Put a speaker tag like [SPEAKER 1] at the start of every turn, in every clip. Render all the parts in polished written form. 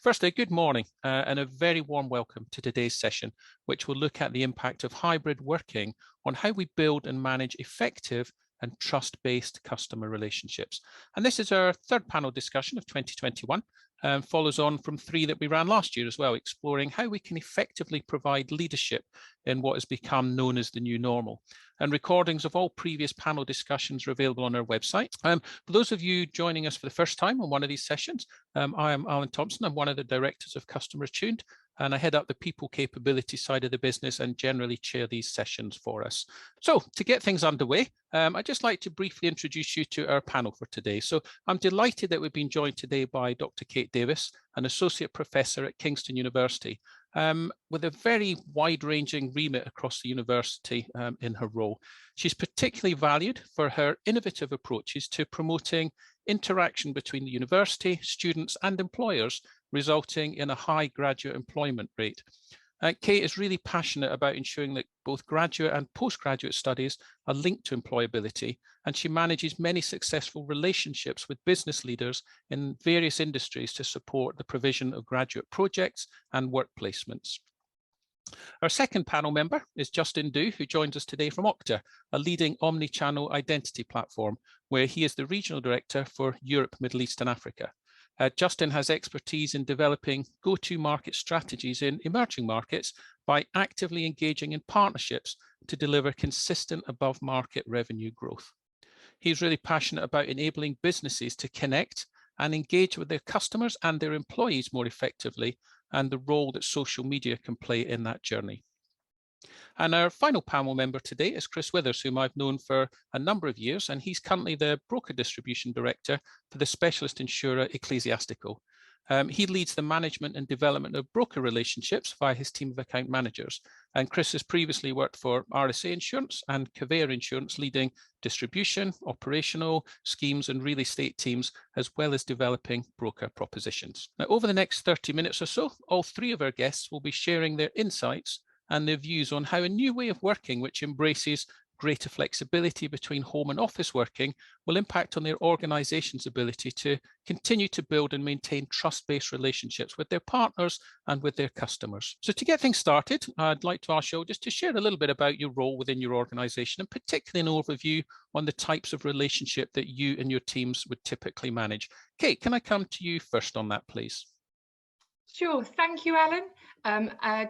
[SPEAKER 1] Firstly, good morning and a very warm welcome to today's session, which will look at the impact of hybrid working on how we build and manage effective and trust-based customer relationships. And this is our third panel discussion of 2021, follows on from 3 that we ran last year as well, exploring how we can effectively provide leadership in what has become known as the new normal. And recordings of all previous panel discussions are available on our website. For those of you joining us for the first time on one of these sessions, I am Alan Thompson. I'm one of the directors of Customer Attuned, and I head up the people capability side of the business and generally chair these sessions for us. So to get things underway, I'd just like to briefly introduce you to our panel for today. So I'm delighted that we've been joined today by Dr. Kate Davis, an associate professor at Kingston University, with a very wide-ranging remit across the university in her role. She's particularly valued for her innovative approaches to promoting interaction between the university, students and employers, resulting in a high graduate employment rate. Kate is really passionate about ensuring that both graduate and postgraduate studies are linked to employability, and she manages many successful relationships with business leaders in various industries to support the provision of graduate projects and work placements. Our second panel member is Justin Du, who joins us today from Okta, a leading omni-channel identity platform, where he is the regional director for Europe, Middle East and Africa. Justin has expertise in developing go-to-market strategies in emerging markets by actively engaging in partnerships to deliver consistent above-market revenue growth. He's really passionate about enabling businesses to connect and engage with their customers and their employees more effectively, and the role that social media can play in that journey. And our final panel member today is Chris Withers, whom I've known for a number of years, and he's currently the broker distribution director for the specialist insurer Ecclesiastical. He leads the management and development of broker relationships via his team of account managers. And Chris has previously worked for RSA Insurance and Kavere Insurance, leading distribution, operational, schemes and real estate teams, as well as developing broker propositions. Now, over the next 30 minutes or so, all 3 of our guests will be sharing their insights and their views on how a new way of working, which embraces greater flexibility between home and office working, will impact on their organization's ability to continue to build and maintain trust-based relationships with their partners and with their customers. So to get things started, I'd like to ask you just to share a little bit about your role within your organization, and particularly an overview on the types of relationship that you and your teams would typically manage. Kate, can I come to you first on that, please?
[SPEAKER 2] Sure, thank you, Alan.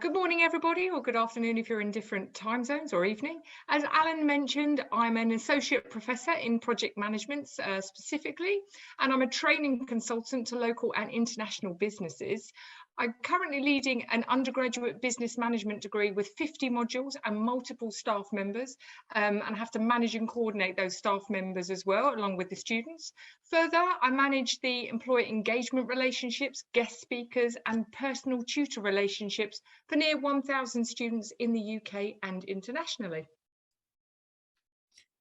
[SPEAKER 2] Good morning, everybody, or good afternoon if you're in different time zones, or evening. As Alan mentioned, I'm an associate professor in project management specifically, and I'm a training consultant to local and international businesses. I'm currently leading an undergraduate business management degree with 50 modules and multiple staff members, and I have to manage and coordinate those staff members as well, along with the students. Further, I manage the employee engagement relationships, guest speakers, and personal tutor relationships for near 1,000 students in the UK and internationally.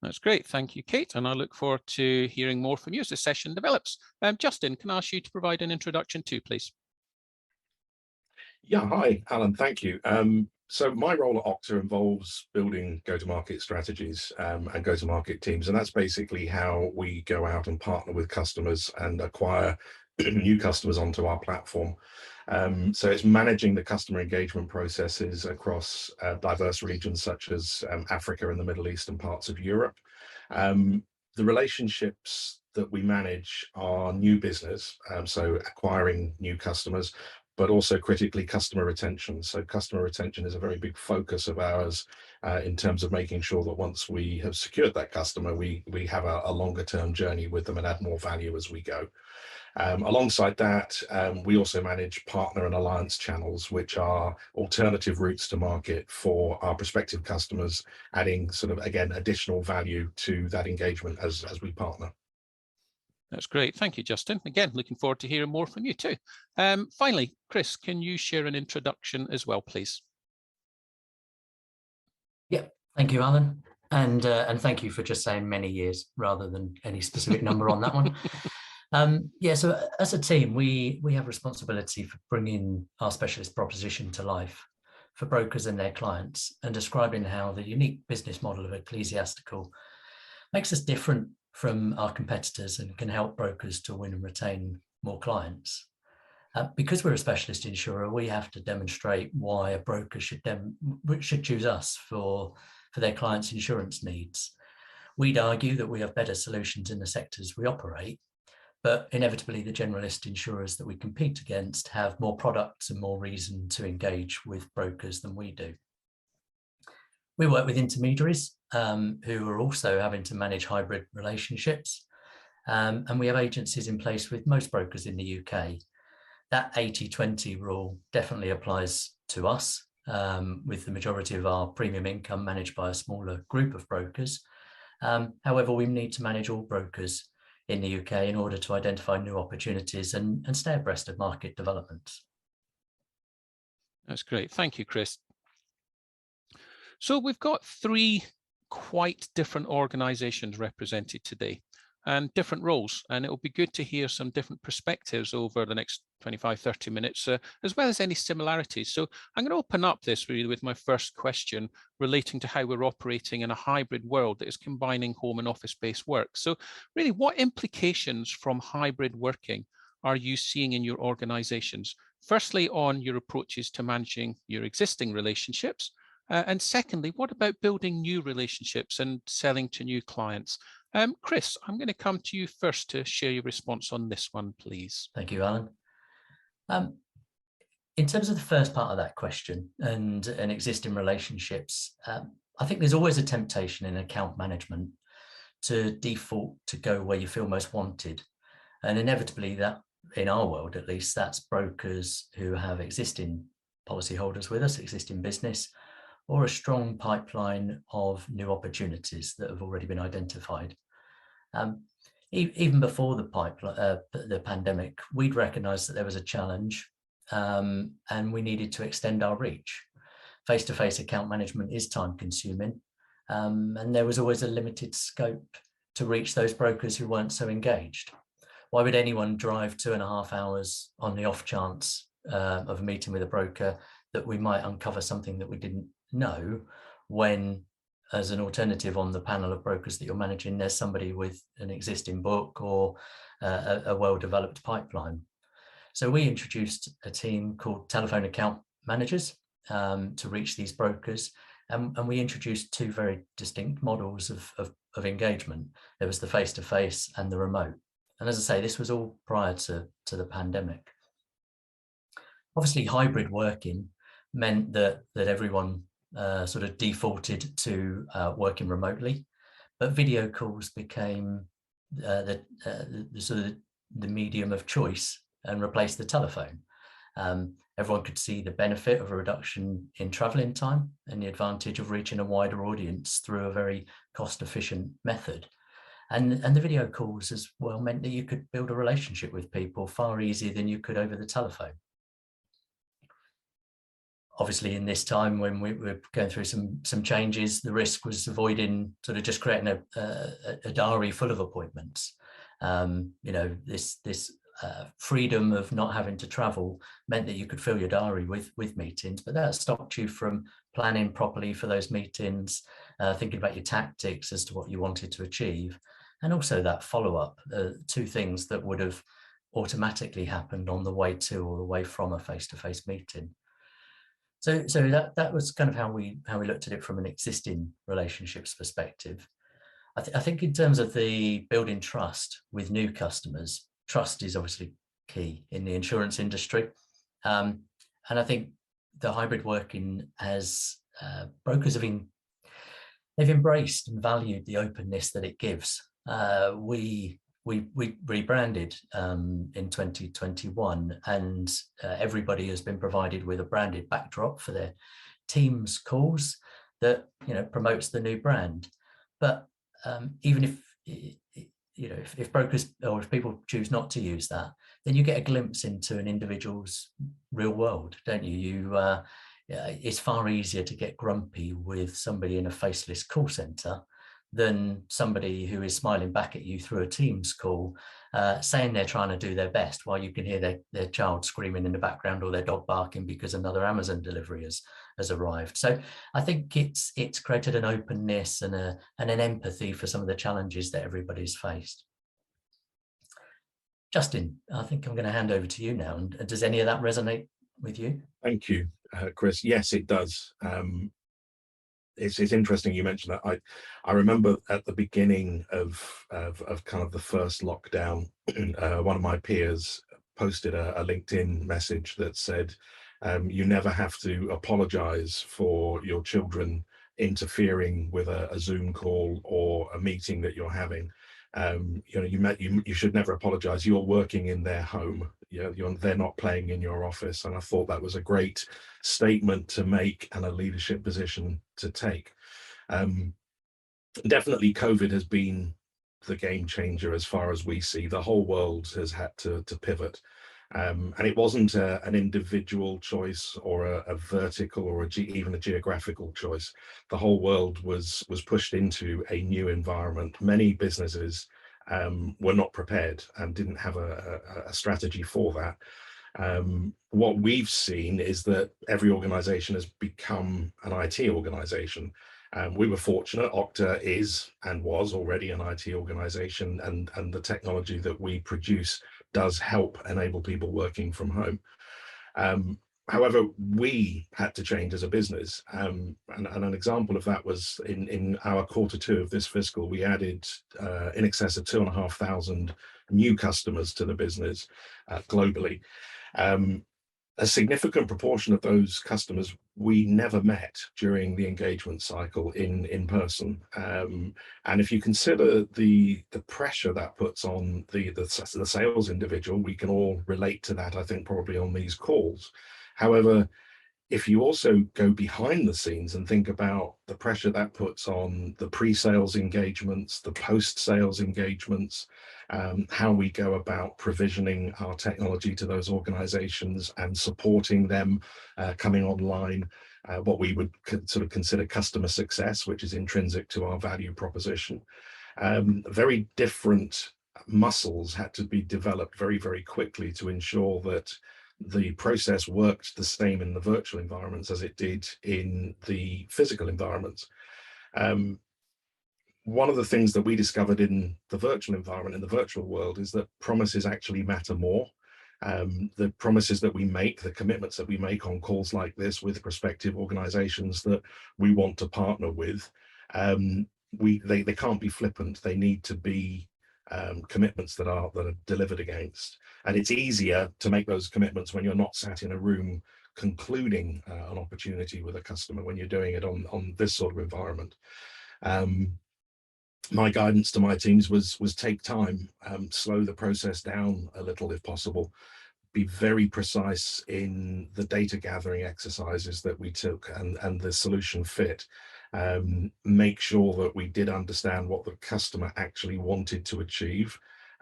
[SPEAKER 1] That's great. Thank you, Kate. And I look forward to hearing more from you as the session develops. Justin, can I ask you to provide an introduction too, please?
[SPEAKER 3] Yeah, hi, Alan, thank you. So my role at Okta involves building go-to-market strategies and go-to-market teams, and that's basically how we go out and partner with customers and acquire new customers onto our platform. So it's managing the customer engagement processes across diverse regions such as Africa and the Middle East and parts of Europe. The relationships that we manage are new business, so acquiring new customers, but also critically customer retention. So customer retention is a very big focus of ours in terms of making sure that once we have secured that customer, we have a longer term journey with them and add more value as we go. Alongside that, we also manage partner and alliance channels, which are alternative routes to market for our prospective customers, adding sort of, again, additional value to that engagement as we partner.
[SPEAKER 1] That's great. Thank you, Justin. Again, looking forward to hearing more from you too. Finally, Chris, can you share an introduction as well, please?
[SPEAKER 4] Yeah, thank you, Alan. And thank you for just saying many years rather than any specific number on that one. Yeah, so as a team, we have responsibility for bringing our specialist proposition to life for brokers and their clients, and describing how the unique business model of Ecclesiastical makes us different from our competitors and can help brokers to win and retain more clients. Because we're a specialist insurer, we have to demonstrate why a broker should choose us for their clients' insurance needs. We'd argue that we have better solutions in the sectors we operate, but inevitably the generalist insurers that we compete against have more products and more reason to engage with brokers than we do. We work with intermediaries who are also having to manage hybrid relationships, and we have agencies in place with most brokers in the UK. That 80-20 rule definitely applies to us, with the majority of our premium income managed by a smaller group of brokers. However, we need to manage all brokers in the UK in order to identify new opportunities and stay abreast of market developments.
[SPEAKER 1] That's great. Thank you, Chris. So we've got three quite different organisations represented today and different roles, and it will be good to hear some different perspectives over the next 25-30 minutes, as well as any similarities. So I'm going to open up this really with my first question relating to how we're operating in a hybrid world that is combining home and office-based work. So really, what implications from hybrid working are you seeing in your organisations? Firstly, on your approaches to managing your existing relationships, and secondly, what about building new relationships and selling to new clients? Chris, I'm going to come to you first to share your response on this one, please.
[SPEAKER 4] Thank you, Alan. In terms of the first part of that question and existing relationships, I think there's always a temptation in account management to default to go where you feel most wanted. And inevitably that, in our world at least, that's brokers who have existing policyholders with us, existing business, or a strong pipeline of new opportunities that have already been identified. Even before the pandemic, we'd recognised that there was a challenge, and we needed to extend our reach. Face-to-face account management is time-consuming, and there was always a limited scope to reach those brokers who weren't so engaged. Why would anyone drive 2.5 hours on the off chance of a meeting with a broker that we might uncover something that we didn't know, when as an alternative on the panel of brokers that you're managing, there's somebody with an existing book or a well-developed pipeline? So we introduced a team called telephone account managers to reach these brokers, and we introduced two very distinct models of engagement. There was the face-to-face and the remote. And as I say, this was all prior to the pandemic. Obviously, hybrid working meant that everyone sort of defaulted to working remotely, but video calls became the medium of choice and replaced the telephone. Everyone could see the benefit of a reduction in travelling time and the advantage of reaching a wider audience through a very cost-efficient method. And the video calls as well meant that you could build a relationship with people far easier than you could over the telephone. Obviously, in this time when we were going through some changes, the risk was avoiding sort of just creating a diary full of appointments. This freedom of not having to travel meant that you could fill your diary with meetings, but that stopped you from planning properly for those meetings, thinking about your tactics as to what you wanted to achieve, and also that follow-up, two things that would have automatically happened on the way to or the way from a face-to-face meeting. So that was kind of how we looked at it from an existing relationships perspective. I think in terms of the building trust with new customers, trust is obviously key in the insurance industry. And I think the hybrid working has, brokers they've embraced and valued the openness that it gives. We rebranded in 2021, and everybody has been provided with a branded backdrop for their Teams calls that promotes the new brand. But even if brokers or if people choose not to use that, then you get a glimpse into an individual's real world, don't you? It's far easier to get grumpy with somebody in a faceless call center than somebody who is smiling back at you through a Teams call, saying they're trying to do their best while you can hear their child screaming in the background or their dog barking because another Amazon delivery has arrived. So I think it's created an openness and an empathy for some of the challenges that everybody's faced. Justin, I think I'm going to hand over to you now. And does any of that resonate with you?
[SPEAKER 3] Thank you, Chris. Yes, it does. It's interesting you mentioned that. I remember at the beginning of kind of the first lockdown, one of my peers posted a LinkedIn message that said, you never have to apologize for your children interfering with a Zoom call or a meeting that you're having. You should never apologize. You're working in their home. They're not playing in your office. And I thought that was a great statement to make and a leadership position to take. Definitely COVID has been the game changer as far as we see. The whole world has had to pivot. And it wasn't an individual choice or a vertical or even a geographical choice. The whole world was pushed into a new environment. Many businesses were not prepared and didn't have a strategy for that. What we've seen is that every organization has become an IT organization. We were fortunate. Okta is and was already an IT organization, and the technology that we produce does help enable people working from home. However, we had to change as a business, and an example of that was in our Q2 of this fiscal, we added in excess of 2,500 new customers to the business globally. A significant proportion of those customers we never met during the engagement cycle in person. And if you consider the pressure that puts on the sales individual, we can all relate to that, I think, probably on these calls. However, if you also go behind the scenes and think about the pressure that puts on the pre-sales engagements, the post-sales engagements, how we go about provisioning our technology to those organizations and supporting them coming online, what we would sort of consider customer success, which is intrinsic to our value proposition. Very different muscles had to be developed very, very quickly to ensure that the process worked the same in the virtual environments as it did in the physical environments. One of the things that we discovered in the virtual environment, in the virtual world, is that promises actually matter more. The promises that we make, the commitments that we make on calls like this with prospective organizations that we want to partner with, they can't be flippant. They need to be commitments that are delivered against. And it's easier to make those commitments when you're not sat in a room concluding an opportunity with a customer, when you're doing it on this sort of environment. My guidance to my teams was take time, slow the process down a little if possible, be very precise in the data gathering exercises that we took and the solution fit. Make sure that we did understand what the customer actually wanted to achieve,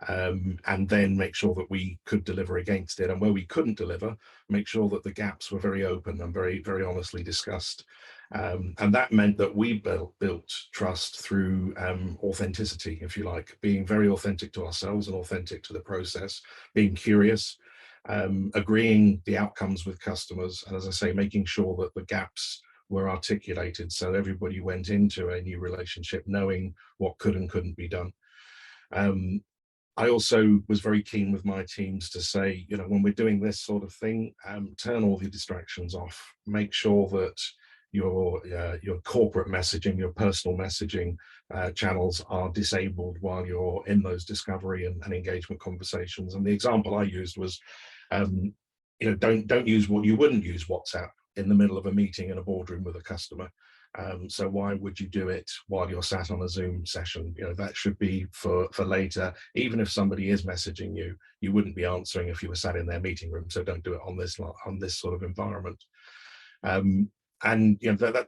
[SPEAKER 3] and then make sure that we could deliver against it. And where we couldn't deliver, make sure that the gaps were very open and very, very honestly discussed. And that meant that we built trust through authenticity, if you like, being very authentic to ourselves and authentic to the process, being curious, agreeing the outcomes with customers, and as I say, making sure that the gaps were articulated so everybody went into a new relationship knowing what could and couldn't be done. I also was very keen with my teams to say, when we're doing this sort of thing, turn all the distractions off. Make sure that your corporate messaging, your personal messaging channels are disabled while you're in those discovery and engagement conversations. And the example I used was, don't use what you wouldn't use WhatsApp in the middle of a meeting in a boardroom with a customer. So why would you do it while you're sat on a Zoom session? That should be for later. Even if somebody is messaging you, you wouldn't be answering if you were sat in their meeting room. So don't do it on this sort of environment. And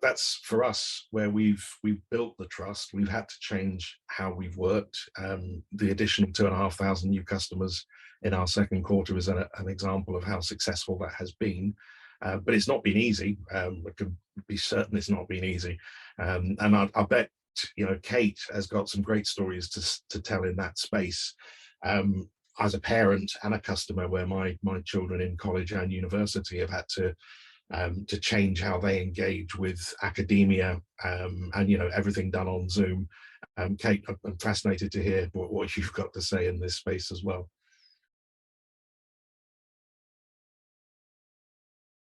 [SPEAKER 3] that's for us where we've built the trust. We've had to change how we've worked. The additional 2,500 new customers in our second quarter is an example of how successful that has been. But it's not been easy. We can be certain it's not been easy. And I bet Kate has got some great stories to tell in that space. As a parent and a customer, where my children in college and university have had to change how they engage with academia, and everything done on Zoom. Kate, I'm fascinated to hear what you've got to say in this space as well.